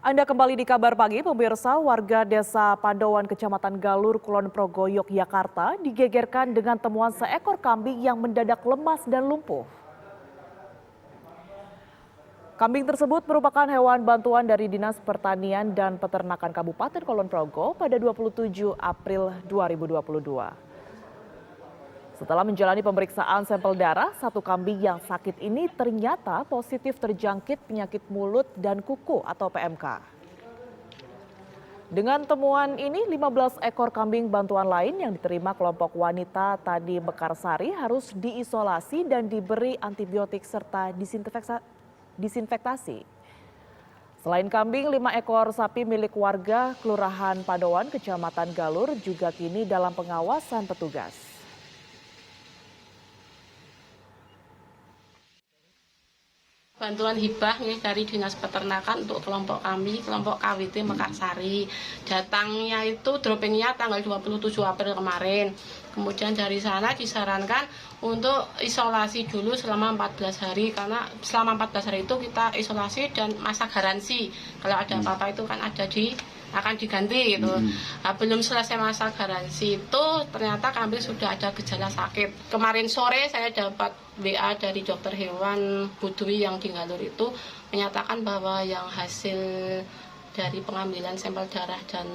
Anda kembali di Kabar Pagi, pemirsa. Warga Desa Pandowan, Kecamatan Galur, Kulon Progo, Yogyakarta digegerkan dengan temuan seekor kambing yang mendadak lemas dan lumpuh. Kambing tersebut merupakan hewan bantuan dari Dinas Pertanian dan Peternakan Kabupaten Kulon Progo pada 27 April 2022. Setelah menjalani pemeriksaan sampel darah, satu kambing yang sakit ini ternyata positif terjangkit penyakit mulut dan kuku atau PMK. Dengan temuan ini, 15 ekor kambing bantuan lain yang diterima kelompok wanita Tani Mekarsari harus diisolasi dan diberi antibiotik serta disinfektasi. Selain kambing, 5 ekor sapi milik warga Kelurahan Pandowan, Kecamatan Galur juga kini dalam pengawasan petugas. Bantuan hibah nih dari Dinas Peternakan untuk kelompok kami, kelompok KWT Mekarsari. Datangnya itu droppingnya tanggal 27 April kemarin. Kemudian dari sana disarankan untuk isolasi dulu selama 14 hari karena selama 14 hari itu kita isolasi dan masa garansi. Kalau ada apa-apa itu kan akan diganti gitu. Nah, belum selesai masa garansi itu ternyata kambing sudah ada gejala sakit. Kemarin sore saya dapat WA dari dokter hewan Budwi yang di Galur itu menyatakan bahwa yang hasil dari pengambilan sampel darah dan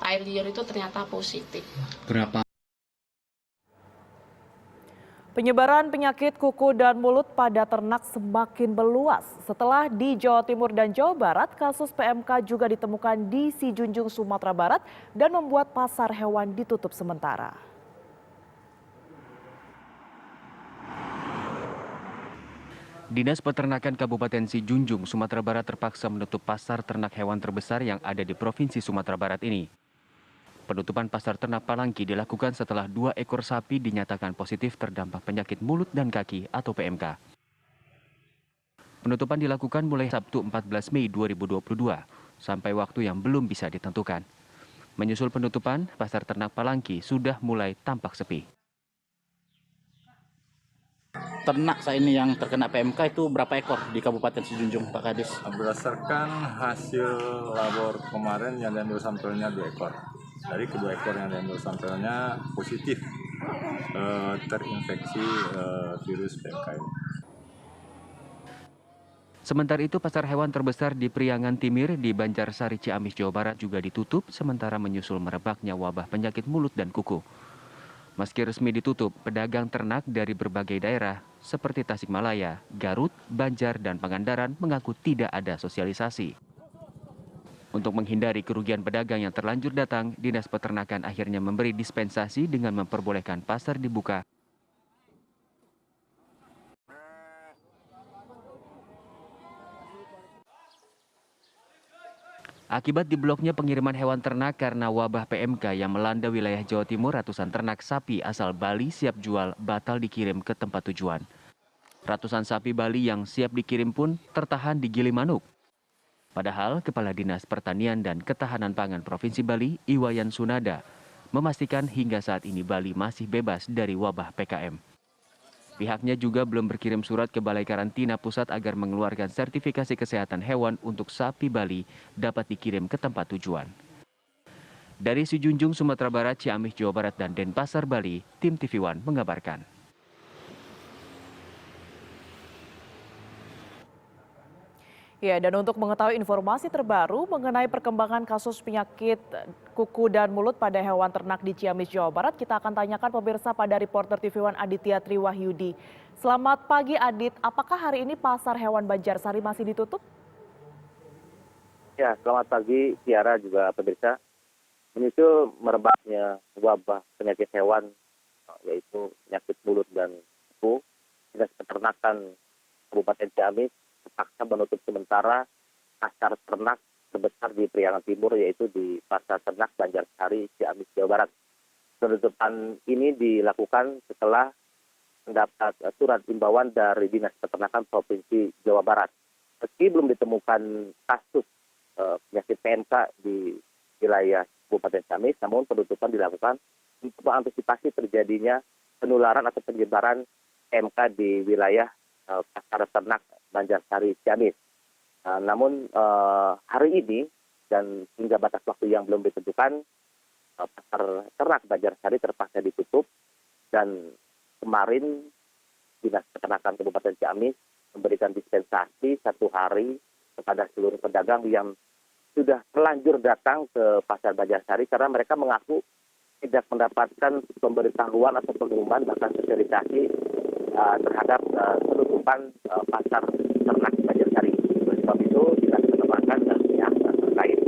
air liur itu ternyata positif. Berapa? Penyebaran penyakit kuku dan mulut pada ternak semakin meluas. Setelah di Jawa Timur dan Jawa Barat, kasus PMK juga ditemukan di Sijunjung, Sumatera Barat dan membuat pasar hewan ditutup sementara. Dinas Peternakan Kabupaten Sijunjung, Sumatera Barat terpaksa menutup pasar ternak hewan terbesar yang ada di Provinsi Sumatera Barat ini. Penutupan pasar ternak Palangki dilakukan setelah 2 ekor sapi dinyatakan positif terdampak penyakit mulut dan kaki atau PMK. Penutupan dilakukan mulai Sabtu 14 Mei 2022 sampai waktu yang belum bisa ditentukan. Menyusul penutupan, pasar ternak Palangki sudah mulai tampak sepi. Ternak saat ini yang terkena PMK itu berapa ekor di Kabupaten Sijunjung, Pak Kadis? Berdasarkan hasil labor kemarin yang diambil sampelnya 2 ekor. Dari kedua ekor yang diambil sampelnya positif terinfeksi virus PMK ini. Sementara itu, pasar hewan terbesar di Priangan Timir di Banjarsari, Ciamis, Jawa Barat juga ditutup sementara menyusul merebaknya wabah penyakit mulut dan kuku. Meski resmi ditutup, pedagang ternak dari berbagai daerah seperti Tasikmalaya, Garut, Banjar, dan Pangandaran mengaku tidak ada sosialisasi. Untuk menghindari kerugian pedagang yang terlanjur datang, Dinas Peternakan akhirnya memberi dispensasi dengan memperbolehkan pasar dibuka. Akibat dibloknya pengiriman hewan ternak karena wabah PMK yang melanda wilayah Jawa Timur, ratusan ternak sapi asal Bali siap jual batal dikirim ke tempat tujuan. Ratusan sapi Bali yang siap dikirim pun tertahan di Gilimanuk. Padahal Kepala Dinas Pertanian dan Ketahanan Pangan Provinsi Bali, Iwayan Sunada, memastikan hingga saat ini Bali masih bebas dari wabah PKM. Pihaknya juga belum berkirim surat ke Balai Karantina Pusat agar mengeluarkan sertifikasi kesehatan hewan untuk sapi Bali dapat dikirim ke tempat tujuan. Dari Sijunjung, Sumatera Barat, Ciamis, Jawa Barat, dan Denpasar, Bali, tim TV One mengabarkan. Ya, dan untuk mengetahui informasi terbaru mengenai perkembangan kasus penyakit kuku dan mulut pada hewan ternak di Ciamis, Jawa Barat, kita akan tanyakan pemirsa pada reporter TV One Aditya Triwahyudi. Selamat pagi Adit, apakah hari ini pasar hewan Banjarsari masih ditutup? Ya, selamat pagi Tiara juga pemirsa. Menyusul merebaknya wabah penyakit hewan yaitu penyakit mulut dan kuku, Dinas Peternakan Kabupaten Ciamis terpaksa menutup sementara pasar ternak terbesar di Priangan Timur yaitu di Pasar Ternak Banjarsari, Ciamis, Jawa Barat. Penutupan ini dilakukan setelah mendapat surat imbauan dari Dinas Peternakan Provinsi Jawa Barat. Meski belum ditemukan kasus penyakit PMK di wilayah Kabupaten Ciamis, namun penutupan dilakukan untuk mengantisipasi terjadinya penularan atau penyebaran PMK di wilayah Pasar Ternak Banjarsari, Ciamis. Namun hari ini dan hingga batas waktu yang belum ditentukan, pasar ternak Banjarsari terpaksa ditutup, dan kemarin Dinas Peternakan Kabupaten Ciamis memberikan dispensasi 1 hari kepada seluruh pedagang yang sudah terlanjur datang ke pasar Banjarsari karena mereka mengaku tidak mendapatkan pemberitahuan atau pengumuman bahkan sosialisasi terhadap penutupan pasar ternak Banjarsari. Oleh sebab itu, Dinas Peternakan dan pihak terkait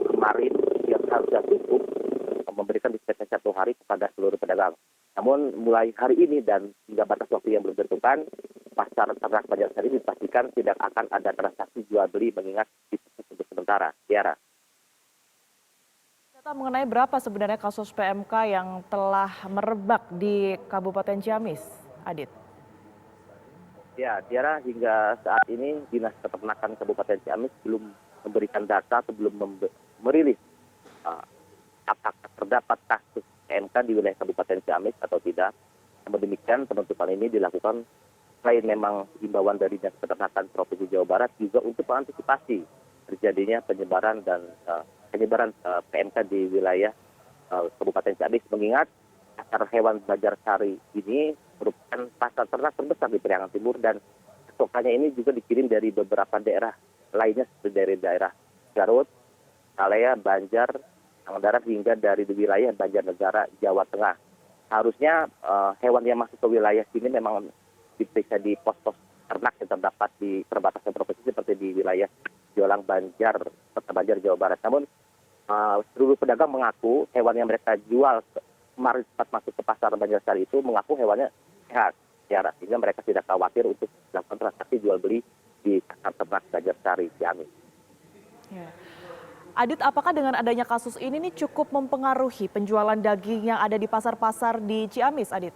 kemarin yang harusnya tutup memberikan dispensasi 1 hari kepada seluruh pedagang. Namun mulai hari ini dan hingga batas waktu yang belum ditentukan, pasar ternak Banjarsari dipastikan tidak akan ada transaksi jual beli mengingat ditutup untuk sementara. Tiara. Data mengenai berapa sebenarnya kasus PMK yang telah merebak di Kabupaten Ciamis, Adit? Ya, Tiara, hingga saat ini Dinas Peternakan Kabupaten Ciamis belum memberikan data atau belum merilis apakah terdapat kasus PMK di wilayah Kabupaten Ciamis atau tidak. Namun demikian, penutupan ini dilakukan selain memang himbauan dari Dinas Peternakan Provinsi Jawa Barat juga untuk mengantisipasi terjadinya penyebaran PMK di wilayah Kabupaten Ciamis, mengingat pasar hewan Banjarsari ini merupakan pasar ternak terbesar di Priangan Timur dan pasokannya ini juga dikirim dari beberapa daerah lainnya seperti dari daerah Garut, Salea, Banjar, Pangandaran hingga dari wilayah Banjarnegara, Jawa Tengah. Harusnya hewan yang masuk ke wilayah sini memang diperiksa di pos-pos ternak yang terdapat di perbatasan provinsi seperti di wilayah Jolang, Banjar, Kota Banjar, Jawa Barat. Namun seluruh pedagang mengaku hewan yang mereka jual kemarin saat masuk ke pasar Banjarsari itu mengaku hewannya sehat, Tiara, sehingga mereka tidak khawatir untuk melakukan transaksi jual beli di pasar ternak Banjarsari Ciamis. Ya. Adit, apakah dengan adanya kasus ini nih cukup mempengaruhi penjualan daging yang ada di pasar-pasar di Ciamis, Adit?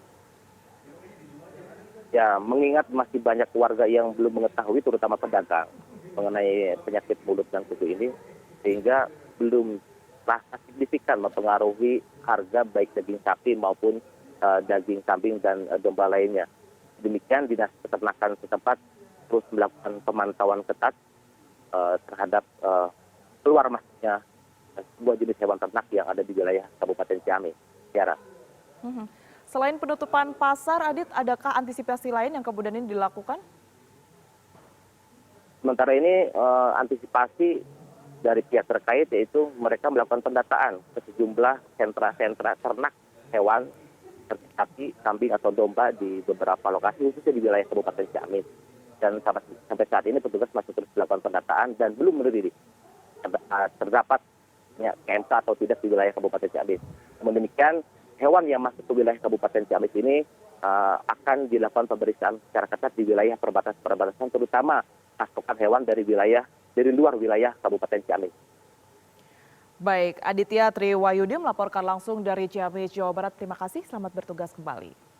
Ya, mengingat masih banyak warga yang belum mengetahui, terutama pedagang, mengenai penyakit mulut dan kuku ini, sehingga belum rasa signifikan mempengaruhi harga baik daging sapi maupun daging kambing dan domba lainnya. Demikian, Dinas Peternakan setempat terus melakukan pemantauan ketat terhadap keluar masuknya sebuah jenis hewan ternak yang ada di wilayah Kabupaten Ciamis. Tiara. Selain penutupan pasar, Adit, adakah antisipasi lain yang kemudian ini dilakukan? Sementara ini antisipasi dari pihak terkait yaitu mereka melakukan pendataan ke sejumlah sentra-sentra ternak hewan seperti sapi, kambing atau domba di beberapa lokasi khususnya di wilayah Kabupaten Ciamis. Dan sampai saat ini petugas masih terus melakukan pendataan dan belum merilis terdapat PMK atau tidak di wilayah Kabupaten Ciamis. Namun demikian, hewan yang masuk ke wilayah Kabupaten Ciamis ini akan dilakukan pemeriksaan secara ketat di wilayah perbatasan, terutama pasokan hewan dari luar wilayah Kabupaten Ciamis. Baik, Aditya Triwayudi melaporkan langsung dari Ciamis, Jawa Barat. Terima kasih, selamat bertugas kembali.